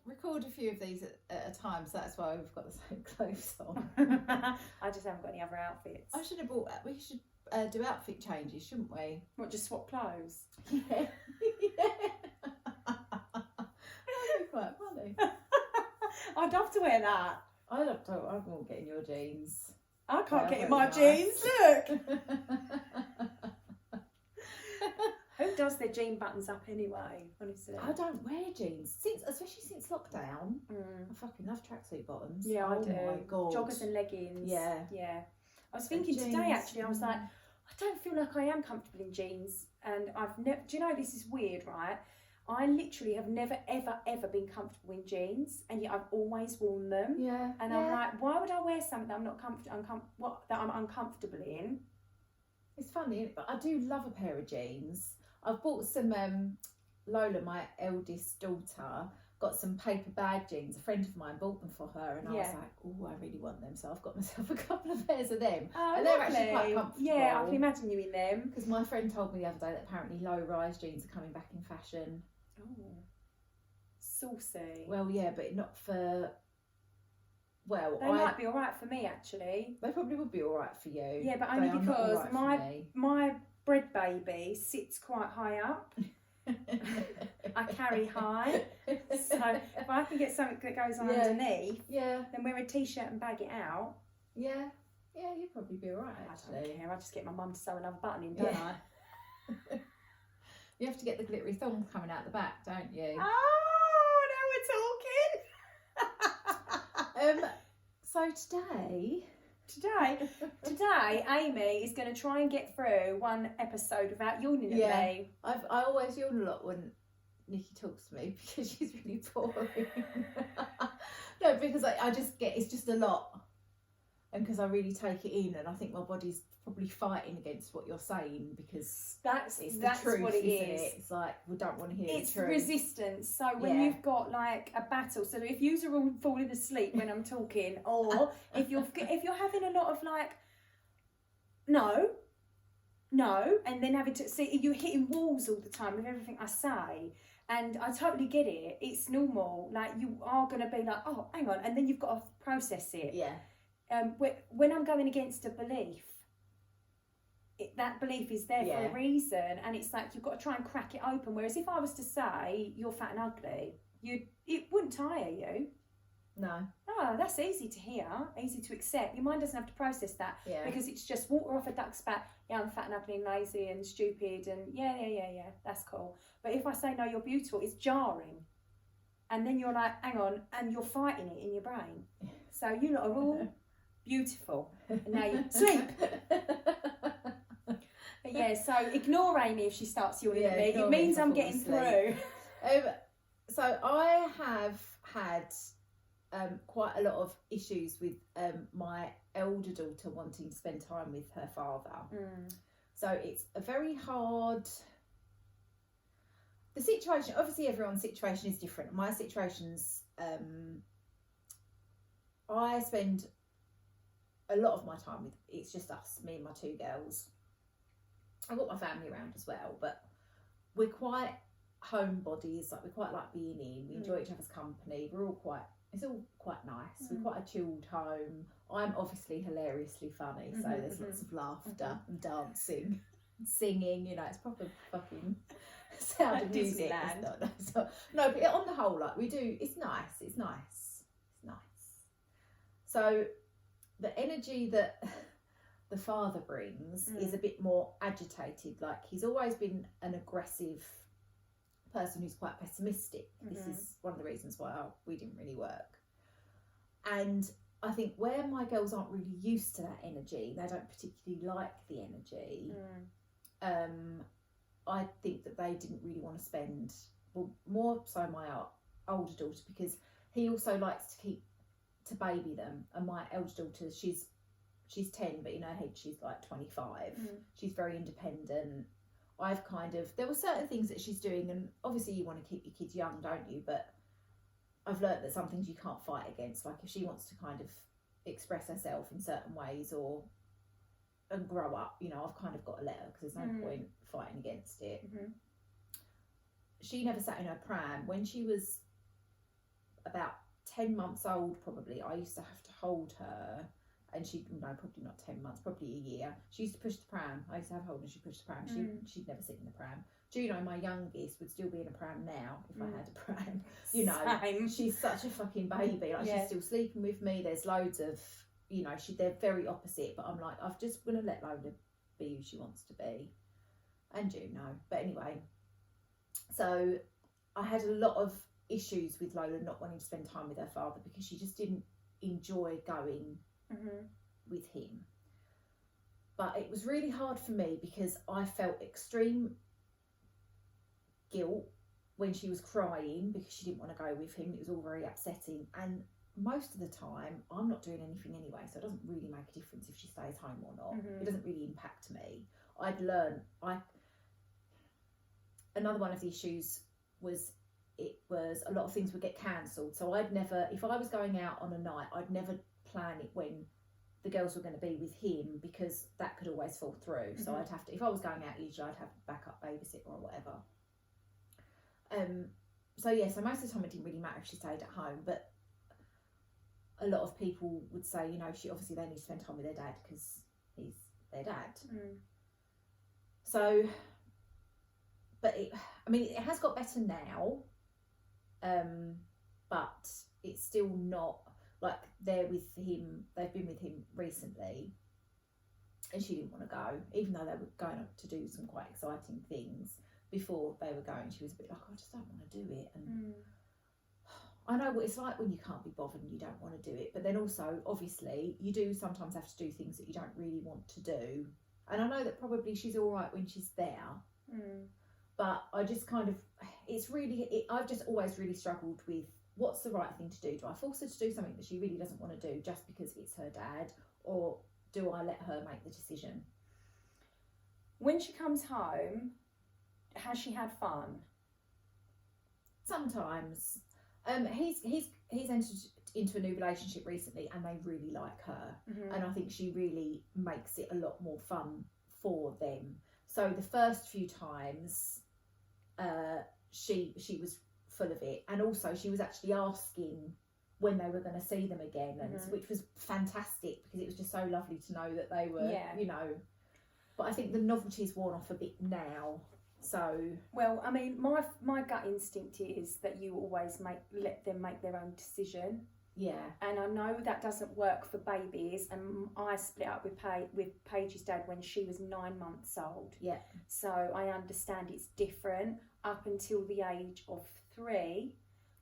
record a few of these at a time, so that's why we've got the same clothes on. I just haven't got any other outfits. We should do outfit changes, shouldn't we? What, just swap clothes? Yeah. That'd be quite funny. I'd love to wear that. I won't get in your jeans. I can't get in very my nice. jeans, look! Who does their jean buttons up anyway, honestly? I don't wear jeans, especially since lockdown. I fucking love tracksuit bottoms. Yeah, I do. My God. Joggers and leggings. Yeah. Yeah. I was thinking jeans. today, actually, I was like, I don't feel like I am comfortable in jeans. And I've never, do you know, this is weird, right? I literally have never, ever, ever been comfortable in jeans, and yet I've always worn them. Yeah. And I'm like, why would I wear something that I'm not that I'm uncomfortable in? It's funny, but I do love a pair of jeans. I've bought some, Lola, my eldest daughter, got some paper bag jeans. A friend of mine bought them for her, and I was like, oh, I really want them. So I've got myself a couple of pairs of them. Oh, and they're actually quite comfortable. Yeah, I can imagine you in them. Because my friend told me the other day that apparently low-rise jeans are coming back in fashion. Oh, saucy. Well, yeah, but not for... Well, they might be all right for me, actually. They probably would be all right for you. Yeah, but only because right my bread baby sits quite high up. I carry high, so if I can get something that goes on underneath, then wear a t-shirt and bag it out. Yeah, you'd probably be all right, actually. I don't care. I just get my mum to sew another button in, don't I? You have to get the glittery thong coming out the back, don't you? Oh, now we're talking. So today, Amy is going to try and get through one episode without yawning at me. I always yawn a lot when Nikki talks to me because she's really boring. No, because I just get, it's just a lot. And because I really take it in, and I think my body's probably fighting against what you're saying, because that's the truth, what it isn't is. it? It's like, we don't want to hear it's the truth. resistance. So when you've got like a battle, so if you're all falling asleep when I'm talking, or if you're having a lot of like no, and then having to see you're hitting walls all the time with everything I say. And I totally get it. It's normal. Like, you are going to be like, oh, hang on, and then you've got to process it. Yeah. When I'm going against a belief, that belief is there for a reason, and it's like you've got to try and crack it open. Whereas if I was to say you're fat and ugly, it wouldn't tire you. No. Oh, that's easy to hear, easy to accept. Your mind doesn't have to process that because it's just water off a duck's back. Yeah, I'm fat and ugly and lazy and stupid, and yeah, that's cool. But if I say no, you're beautiful, it's jarring, and then you're like, hang on, and you're fighting it in your brain. So you lot are all beautiful, and now you sleep. But yeah, so ignore Amy if she starts yawning at me. It means I'm getting through. So I have had quite a lot of issues with my elder daughter wanting to spend time with her father. So it's a very hard... The situation, obviously everyone's situation is different. My situation's... I spend a lot of my time with... It's just us, me and my two girls. I've got my family around as well, but we're quite homebodies. Like, we quite like being in. We enjoy each other's company. We're all quite... It's all quite nice. We're quite a chilled home. I'm obviously hilariously funny, so there's lots of laughter and dancing, and singing. You know, it's proper fucking Sound of Music. It's not, no, but on the whole, like, we do. It's nice. It's nice. It's nice. So the energy that the father brings is a bit more agitated. Like, he's always been an aggressive person who's quite pessimistic. This is one of the reasons why we didn't really work. And I think where my girls aren't really used to that energy, they don't particularly like the energy. I think that they didn't really want to spend, well, more so my older daughter, because he also likes to baby them, and my elder daughter, she's 10, but in her head she's like 25. She's very independent. I've kind of, there were certain things that she's doing, and obviously you want to keep your kids young, don't you? But I've learnt that some things you can't fight against. Like, if she wants to kind of express herself in certain ways and grow up, you know, I've kind of got to let her, because there's no point fighting against it. She never sat in her pram. When she was about 10 months old probably, I used to have to hold her, and probably not 10 months, probably a year. She used to push the pram. I used to have her hold and she'd push the pram. She'd never sit in the pram. Juno, my youngest, would still be in a pram now if I had a pram. You know, Same. She's such a fucking baby. Like, she's still sleeping with me. There's loads of, you know, they're very opposite, but I'm like, I'm just going to let Lola be who she wants to be. And Juno. But anyway, so I had a lot of issues with Lola not wanting to spend time with her father because she just didn't enjoy going with him. But it was really hard for me because I felt extreme guilt when she was crying because she didn't want to go with him. It was all very upsetting, and most of the time I'm not doing anything anyway, so it doesn't really make a difference if she stays home or not. It doesn't really impact me. Another one of the issues was a lot of things would get cancelled, so I'd never, if I was going out on a night, I'd never plan it when the girls were going to be with him because that could always fall through. So I'd have to, if I was going out, usually I'd have a backup babysitter or whatever. So most of the time it didn't really matter if she stayed at home, but a lot of people would say, you know, they need to spend time with their dad because he's their dad. So, but it has got better now, but it's still not like they're with him. They've been with him recently, and she didn't want to go, even though they were going up to do some quite exciting things. Before they were going, she was a bit like, I just don't want to do it. And I know what it's like when you can't be bothered and you don't want to do it. But then also, obviously, you do sometimes have to do things that you don't really want to do. And I know that probably she's all right when she's there. But I just kind of, I've just always really struggled with what's the right thing to do. Do I force her to do something that she really doesn't want to do just because it's her dad? Or do I let her make the decision? When she comes home, has she had fun? Sometimes. He's entered into a new relationship recently, and they really like her, and I think she really makes it a lot more fun for them. So the first few times, she was full of it, and also she was actually asking when they were going to see them again, and which was fantastic because it was just so lovely to know that they were, you know. But I think the novelty's worn off a bit now. So, well, I mean, my gut instinct is that you always let them make their own decision. Yeah. And I know that doesn't work for babies. And I split up with Paige's dad when she was 9 months old. Yeah. So I understand it's different. Up until the age of 3,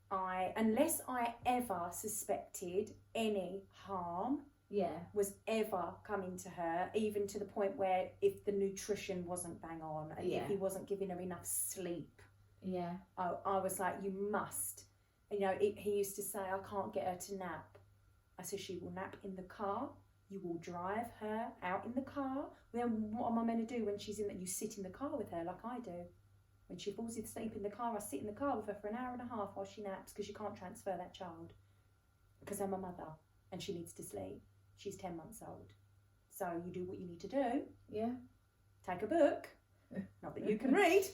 unless I ever suspected any harm. Was ever coming to her, even to the point where if the nutrition wasn't bang on, and if he wasn't giving her enough sleep, I was like, you must. You know, he used to say, I can't get her to nap. I said, she will nap in the car. You will drive her out in the car. Then what am I meant to do when she's in that? You sit in the car with her like I do. When she falls asleep in the car, I sit in the car with her for an hour and a half while she naps, because you can't transfer that child. Because I'm a mother and she needs to sleep. She's 10 months old. So you do what you need to do. Yeah. Take a book. Not that you can read.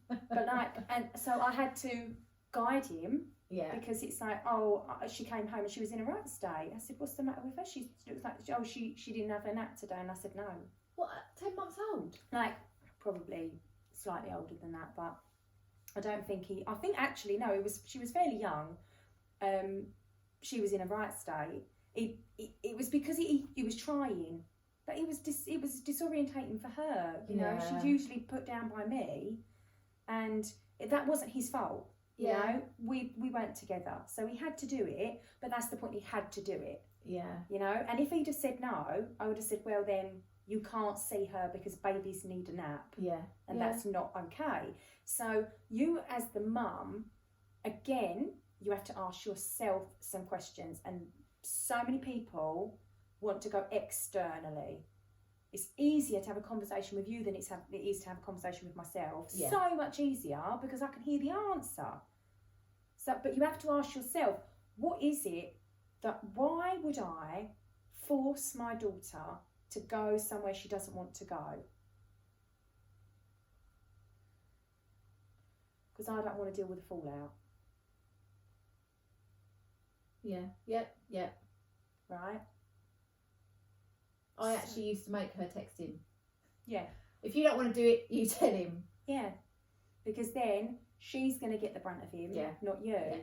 But and so I had to guide him. Yeah. Because it's like, she came home and she was in a right state. I said, what's the matter with her? She looks like, she didn't have her nap today. And I said, no. What, 10 months old? Like, probably slightly older than that, but I don't think I think actually, no, she was fairly young. She was in a right state. It was because he was trying, but it was disorientating for her. You know, she's usually put down by me, and that wasn't his fault. You know, we weren't together, so he had to do it. But that's the point; he had to do it. Yeah. You know, and if he'd have said no, I would have said, well, then you can't see her because babies need a nap. Yeah. And that's not okay. So you, as the mum, again, you have to ask yourself some questions. And so many people want to go externally. It's easier to have a conversation with you than it is to have a conversation with myself. Yeah. So much easier because I can hear the answer. So, but you have to ask yourself, what is it why would I force my daughter to go somewhere she doesn't want to go? Because I don't want to deal with the fallout. Yeah. Right? I actually used to make her text him. Yeah. If you don't want to do it, you tell him. Yeah. Because then she's going to get the brunt of him, not you. Yeah.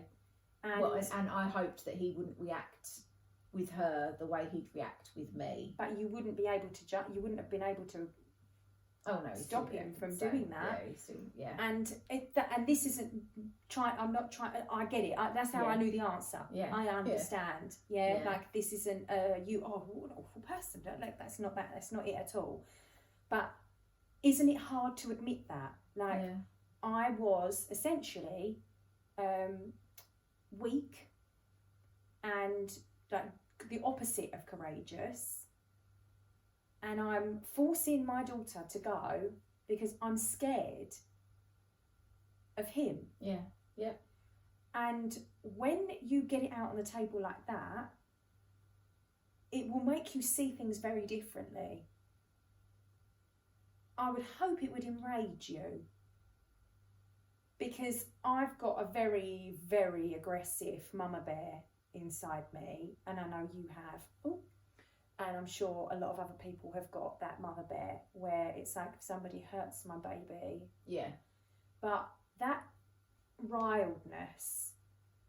And, and I hoped that he wouldn't react with her the way he'd react with me. But you wouldn't be able to you wouldn't have been able to stop him from doing that. And and this isn't I'm not trying. I get it. That's how I knew the answer. Yeah. I understand. Yeah. Like this isn't you. Oh, what an awful person. Like that's not it at all. But isn't it hard to admit that? Like I was essentially weak and like the opposite of courageous. And I'm forcing my daughter to go because I'm scared of him. Yeah. And when you get it out on the table like that, it will make you see things very differently. I would hope it would enrage you. Because I've got a very, very aggressive mama bear inside me. And I know you have. Ooh. And I'm sure a lot of other people have got that mother bear where it's like if somebody hurts my baby. Yeah. But that wildness,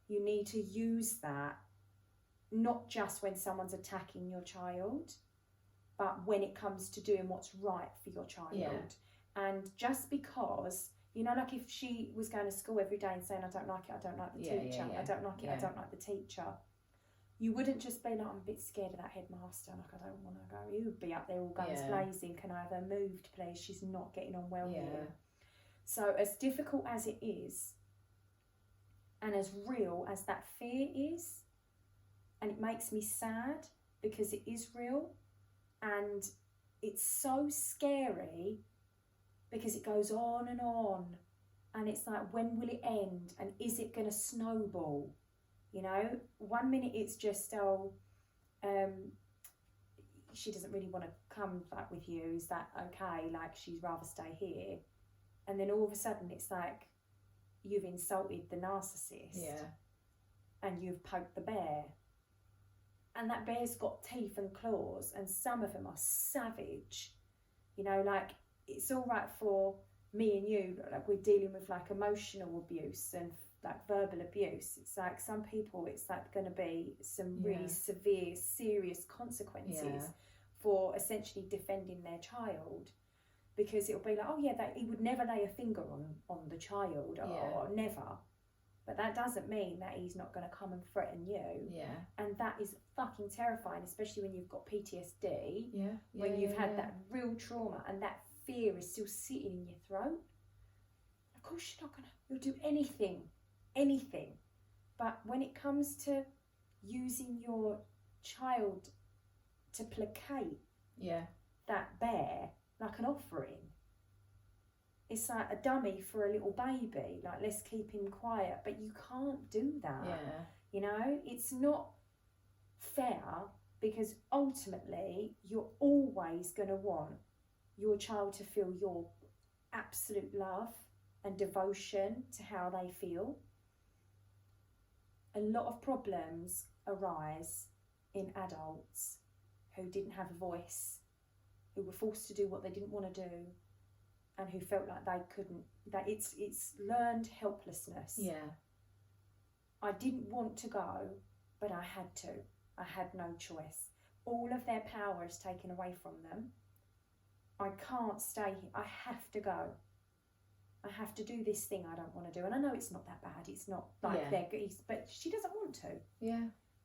you need to use that not just when someone's attacking your child, but when it comes to doing what's right for your child. Yeah. And just because, you know, like if she was going to school every day and saying, I don't like it, I don't like the teacher, I don't like it, I don't like the teacher. You wouldn't just be like, I'm a bit scared of that headmaster, like I don't want to go. You would be up there all guns blazing, can I have her moved please? She's not getting on well here. So as difficult as it is, and as real as that fear is, and it makes me sad because it is real, and it's so scary because it goes on, and it's like, when will it end, and is it going to snowball? You know, 1 minute it's just, she doesn't really want to come back with you. Is that okay? Like, she'd rather stay here. And then all of a sudden it's like, you've insulted the narcissist. Yeah. And you've poked the bear. And that bear's got teeth and claws, and some of them are savage. You know, like, it's all right for me and you, like, we're dealing with like emotional abuse and like verbal abuse. It's like some people, it's like going to be some really severe, serious consequences for essentially defending their child, because it'll be like, oh yeah, that he would never lay a finger on the child, or never. But that doesn't mean that he's not going to come and threaten you. Yeah. And that is fucking terrifying, especially when you've got PTSD. When you've had that real trauma and that fear is still sitting in your throat. Of course you're not going to, you'll do anything. But when it comes to using your child to placate that bear like an offering, it's like a dummy for a little baby, like, let's keep him quiet, but you can't do that. You know, it's not fair, because ultimately you're always going to want your child to feel your absolute love and devotion to how they feel. A lot of problems arise in adults who didn't have a voice, who were forced to do what they didn't want to do, and who felt like they couldn't, that it's learned helplessness. I didn't want to go, but I had to. I had no choice. All of their power is taken away from them. I can't stay here. I have to go. I have to do this thing I don't want to do. And I know it's not that bad. It's not like they're good, but she doesn't want to.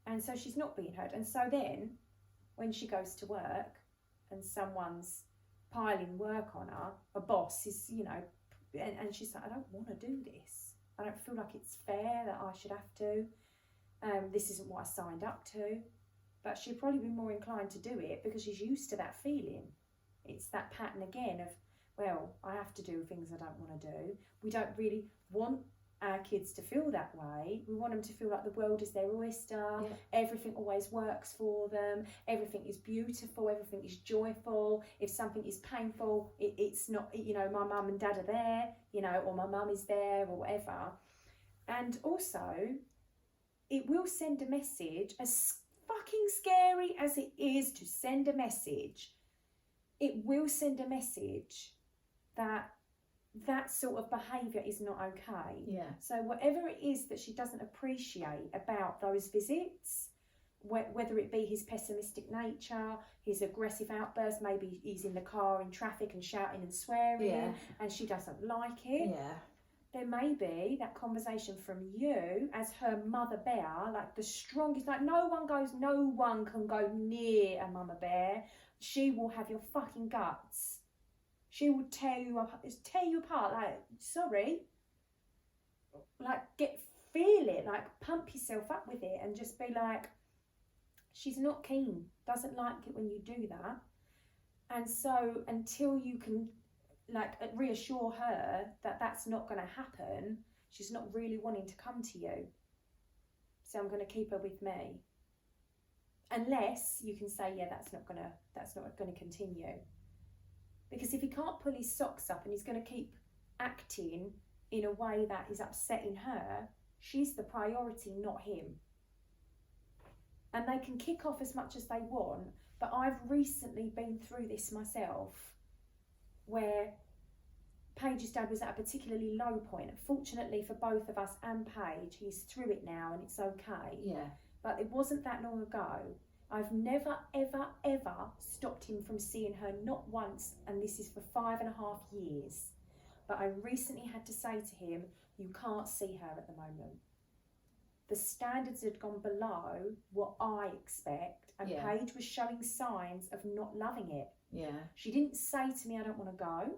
And so she's not being heard. And so then when she goes to work and someone's piling work on her, a boss is, you know, and she's like, I don't want to do this. I don't feel like it's fair that I should have to. This isn't what I signed up to. But she'd probably be more inclined to do it because she's used to that feeling. It's that pattern again of, well, I have to do things I don't want to do. We don't really want our kids to feel that way. We want them to feel like the world is their oyster. Everything always works for them. Everything is beautiful. Everything is joyful. If something is painful, it's not, you know, my mum and dad are there, you know, or my mum is there or whatever. And also, it will send a message, as fucking scary as it is to send a message, it will send a message that that sort of behaviour is not okay. Yeah. So whatever it is that she doesn't appreciate about those visits, whether it be his pessimistic nature, his aggressive outbursts, maybe he's in the car in traffic and shouting and swearing, and she doesn't like it. Yeah. There may be that conversation from you as her mother bear, like the strongest, like no one can go near a mama bear. She will have your fucking guts. She will tear you apart. Like, sorry. Like, feel it. Like, pump yourself up with it and just be like, she's not keen. Doesn't like it when you do that. And so, until you can, like, reassure her that that's not going to happen, she's not really wanting to come to you. So I'm going to keep her with me. Unless you can say, yeah, that's not going to continue. Because if he can't pull his socks up and he's going to keep acting in a way that is upsetting her, she's the priority, not him. And they can kick off as much as they want, but I've recently been through this myself, where Paige's dad was at a particularly low point. Fortunately for both of us and Paige, he's through it now and it's okay. Yeah. But it wasn't that long ago. I've never, ever, ever stopped him from seeing her, not once, and this is for 5.5 years. But I recently had to say to him, you can't see her at the moment. The standards had gone below what I expect, and Paige was showing signs of not loving it. Yeah. She didn't say to me, I don't want to go.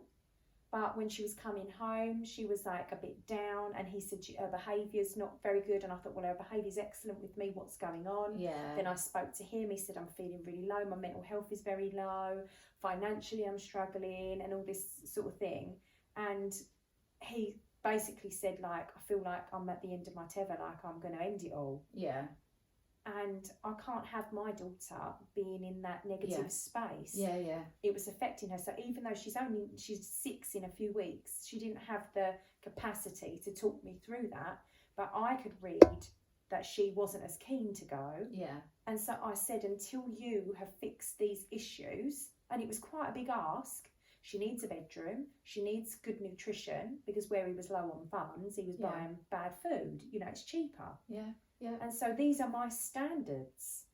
But when she was coming home, she was like a bit down, and he said her behaviour's not very good. And I thought, well, her behaviour's excellent with me. What's going on? Yeah. Then I spoke to him. He said, I'm feeling really low. My mental health is very low. Financially, I'm struggling, and all this sort of thing. And he basically said, like, I feel like I'm at the end of my tether, like I'm going to end it all. Yeah. And I can't have my daughter being in that negative space. Yeah, yeah. It was affecting her. So even though she's 6 in a few weeks, she didn't have the capacity to talk me through that. But I could read that she wasn't as keen to go. Yeah. And so I said, until you have fixed these issues, and it was quite a big ask, she needs a bedroom, she needs good nutrition, because where he was low on funds, he was buying bad food. You know, it's cheaper. Yeah. Yeah. And so these are my standards.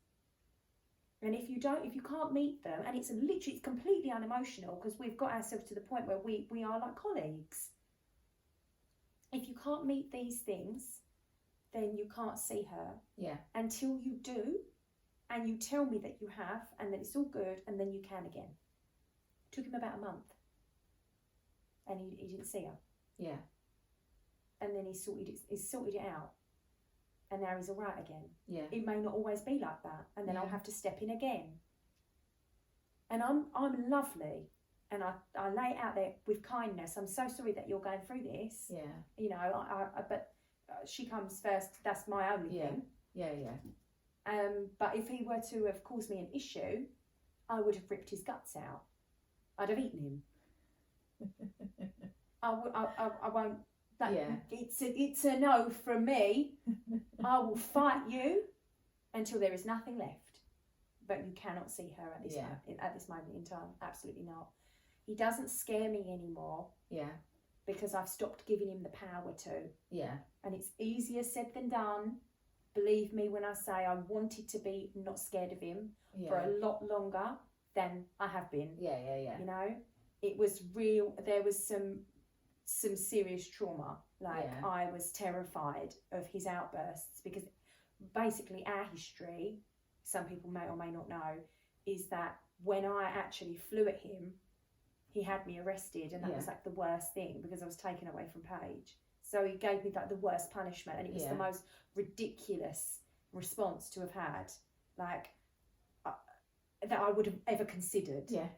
And if you can't meet them, and it's completely unemotional, because we've got ourselves to the point where we are like colleagues. If you can't meet these things, then you can't see her. Yeah. Until you do, and you tell me that you have, and that it's all good, and then you can again. It took him about a month. And he didn't see her. Yeah. And then he sorted it out. And now he's all right again. Yeah. It may not always be like that, and then I'll have to step in again. And I'm lovely, and I lay it out there with kindness. I'm so sorry that you're going through this. Yeah. You know, but she comes first. That's my only thing. Yeah, yeah. But if he were to have caused me an issue, I would have ripped his guts out. I'd have eaten him. I won't. It's a no from me. I will fight you until there is nothing left. But you cannot see her at this moment in time. Absolutely not. He doesn't scare me anymore. Yeah. Because I've stopped giving him the power to. Yeah. And it's easier said than done. Believe me when I say I wanted to be not scared of him for a lot longer than I have been. Yeah. You know, it was real. There was some serious trauma. I was terrified of his outbursts, because basically our history, some people may or may not know, is that when I actually flew at him, he had me arrested, and that was like the worst thing, because I was taken away from Paige. So he gave me like the worst punishment, and it was the most ridiculous response to have had, like that I would have ever considered. Yeah.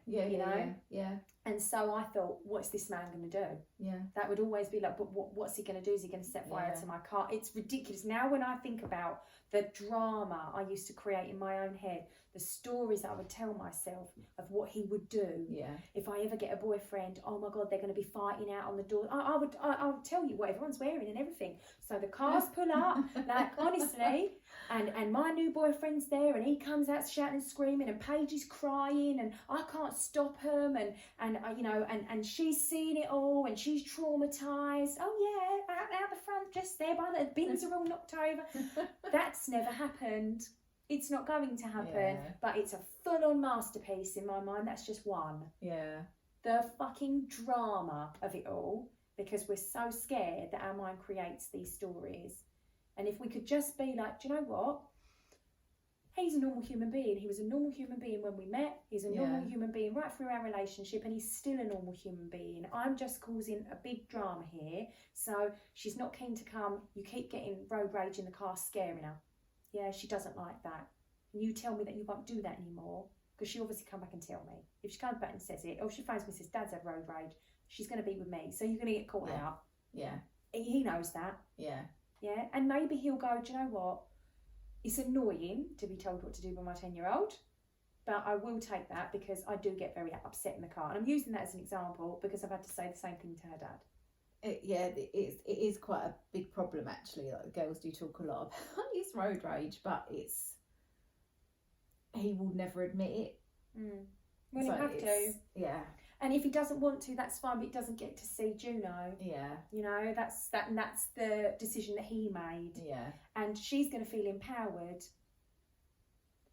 And so I thought, what's this man going to do? Yeah. That would always be like, but what's he going to do? Is he going to set fire to my car? It's ridiculous. Now when I think about the drama I used to create in my own head, the stories I would tell myself of what he would do. Yeah. If I ever get a boyfriend, oh my God, they're going to be fighting out on the door. I would tell you what everyone's wearing and everything. So the cars pull up, like honestly, and my new boyfriend's there, and he comes out shouting and screaming, and Paige is crying, and I can't stop him, and she's seen it all, and she's traumatized. Oh yeah, out the front, just there by the bins are all knocked over. That's never happened. It's not going to happen, but it's a full-on masterpiece in my mind. That's just one. Yeah. The fucking drama of it all, because we're so scared that our mind creates these stories. And if we could just be like, do you know what? He's a normal human being. He was a normal human being when we met. He's a normal human being right through our relationship, and he's still a normal human being. I'm just causing a big drama here. So she's not keen to come. You keep getting road rage in the car, scaring her. Yeah, she doesn't like that. And you tell me that you won't do that anymore, because she'll obviously come back and tell me. If she comes back and says it, or she phones me and says, Dad's had road rage, she's going to be with me. So you're going to get caught out. Yeah. He knows that. Yeah. Yeah. And maybe he'll go, do you know what? It's annoying to be told what to do by my 10-year-old, but I will take that because I do get very upset in the car. And I'm using that as an example because I've had to say the same thing to her dad. It is quite a big problem actually. Like the girls do talk a lot about his road rage, but he will never admit it. Well, so you have to. Yeah. And if he doesn't want to, that's fine. But he doesn't get to see Juno. Yeah. You know, that's the decision that he made. Yeah. And she's going to feel empowered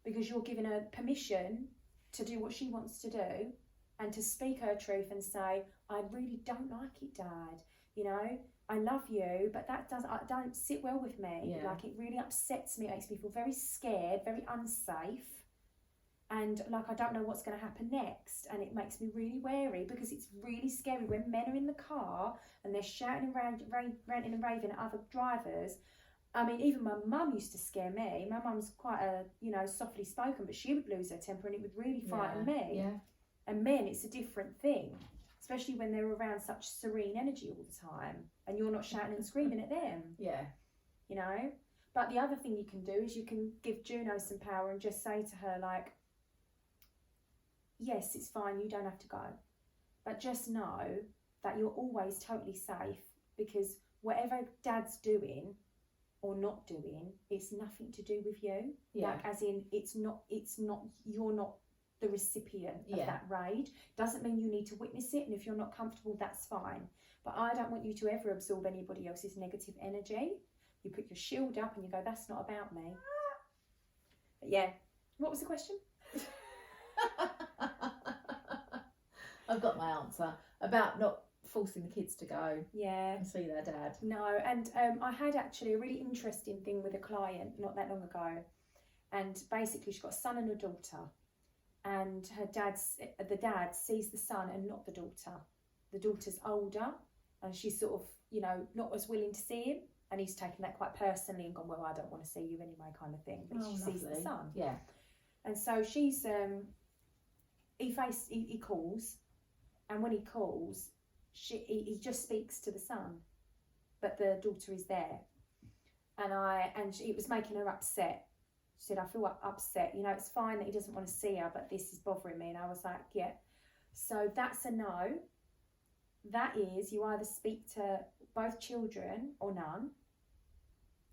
because you're giving her permission to do what she wants to do and to speak her truth and say, I really don't like it, Dad. You know, I love you, but that don't sit well with me. Yeah. Like, it really upsets me. It makes me feel very scared, very unsafe. And like, I don't know what's going to happen next. And it makes me really wary because it's really scary when men are in the car and they're shouting and ranting and raving at other drivers. I mean, even my mum used to scare me. My mum's quite softly spoken, but she would lose her temper and it would really frighten me. Yeah. And men, it's a different thing, especially when they're around such serene energy all the time and you're not shouting and screaming at them. Yeah. You know? But the other thing you can do is you can give Juno some power and just say to her, like, yes, it's fine, you don't have to go. But just know that you're always totally safe because whatever Dad's doing or not doing, it's nothing to do with you. Yeah. Like, as in, it's not, you're not the recipient of that rage. Doesn't mean you need to witness it, and if you're not comfortable, that's fine. But I don't want you to ever absorb anybody else's negative energy. You put your shield up and you go, that's not about me. But yeah. What was the question? I've got my answer about not forcing the kids to go and see their dad. No, and I had actually a really interesting thing with a client not that long ago, and basically she's got a son and a daughter, and the dad sees the son and not the daughter. The daughter's older and she's sort of, you know, not as willing to see him, and he's taken that quite personally and gone, well, I don't want to see you anyway, kind of thing. But she sees the son. Yeah. And so she's he calls, and when he calls, he just speaks to the son, but the daughter is there, and it was making her upset. She said, I feel upset, you know, it's fine that he doesn't want to see her, but this is bothering me. And I was like, yeah. So that's a no. That is, you either speak to both children or none.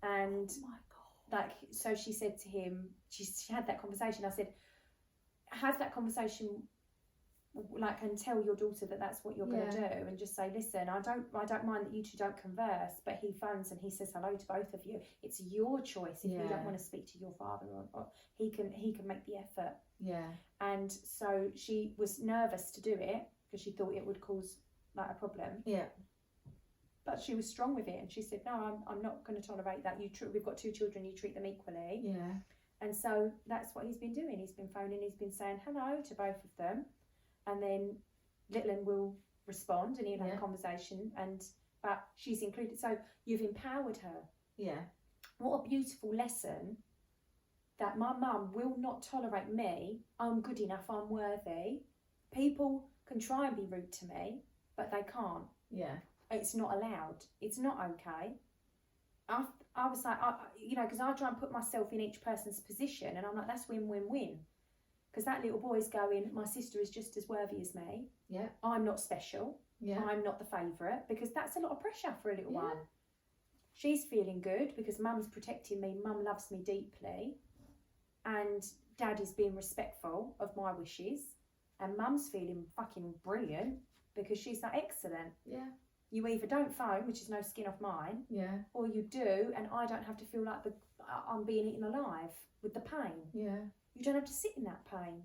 And oh my God. Like, so she said to him, she had that conversation. I said, have that conversation, like, and tell your daughter that that's what you're going to do, and just say, listen, I don't mind that you two don't converse, but he phones and he says hello to both of you. It's your choice if you don't want to speak to your father, or he can make the effort. Yeah. And so she was nervous to do it because she thought it would cause like a problem. Yeah. But she was strong with it, and she said, no, I'm not going to tolerate that. We've got two children, you treat them equally. Yeah. And so that's what he's been doing. He's been phoning, he's been saying hello to both of them. And then Littlen will respond and he'll have a conversation, but she's included. So you've empowered her. Yeah. What a beautiful lesson that my mum will not tolerate me. I'm good enough, I'm worthy. People can try and be rude to me, but they can't. Yeah. It's not allowed. It's not okay. I was like, because I try and put myself in each person's position, and I'm like, that's win-win-win. Because that little boy's going, my sister is just as worthy as me. Yeah. I'm not special. Yeah. I'm not the favourite, because that's a lot of pressure for a little Yeah. one. She's feeling good because mum's protecting me, mum loves me deeply, and dad is being respectful of my wishes, and mum's feeling fucking brilliant because she's like, excellent. Yeah. You either don't phone, which is no skin off mine, Yeah. or you do, and I don't have to feel like I'm being eaten alive with the pain. Yeah. You don't have to sit in that pain.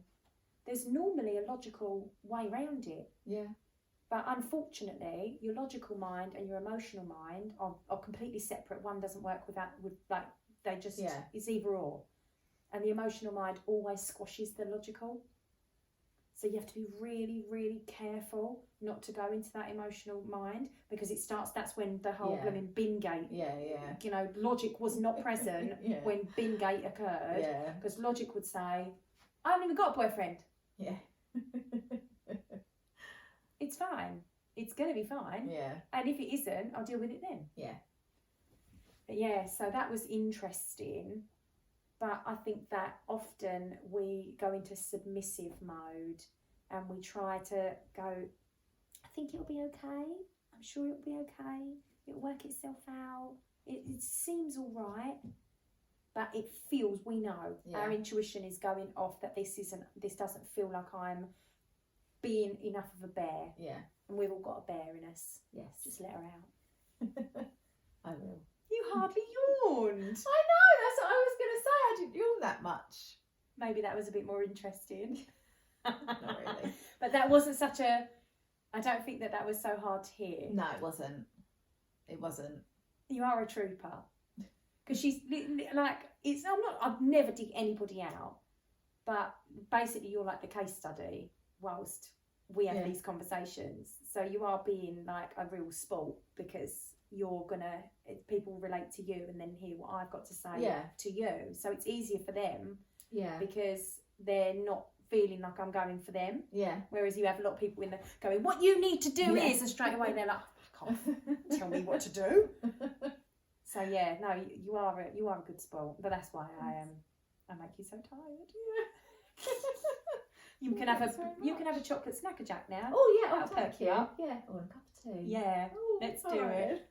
There's normally a logical way around it. Yeah. But unfortunately, your logical mind and your emotional mind are completely separate. One doesn't work they just, it's either or. And the emotional mind always squashes the logical. So you have to be really, really careful not to go into that emotional mind, because that's when the whole blooming bin gate, logic was not present when bin gate occurred. Yeah. Because logic would say, I haven't even got a boyfriend. Yeah. It's fine. It's going to be fine. Yeah. And if it isn't, I'll deal with it then. Yeah. But yeah, so that was interesting. But I think that often we go into submissive mode and we try to go, I think it'll be okay. I'm sure it'll be okay. It'll work itself out. It seems all right. But it feels, we know, our intuition is going off that this doesn't feel like I'm being enough of a bear. Yeah. And we've all got a bear in us. Yes. Just let her out. I will. You hardly yawned. I know, that's what I was going to say. I didn't yawn that much. Maybe that was a bit more interesting. Not really. But that wasn't I don't think that was so hard to hear. No, it wasn't. It wasn't. You are a trooper. Because she's like, I've never dig anybody out. But basically you're like the case study whilst we have these conversations. So you are being like a real sport, because people relate to you and then hear what I've got to say to you. So it's easier for them. Yeah. Because they're not feeling like I'm going for them. Yeah. Whereas you have a lot of people going, what you need to do is, and straight away they're like, fuck off, tell me what to do. So yeah, no, you are a good sport, but that's why I make you so tired. Yeah. You can have a chocolate snacker jack now. Oh yeah, that'll perk you up. Yeah, or a cup of tea. Yeah, let's do it.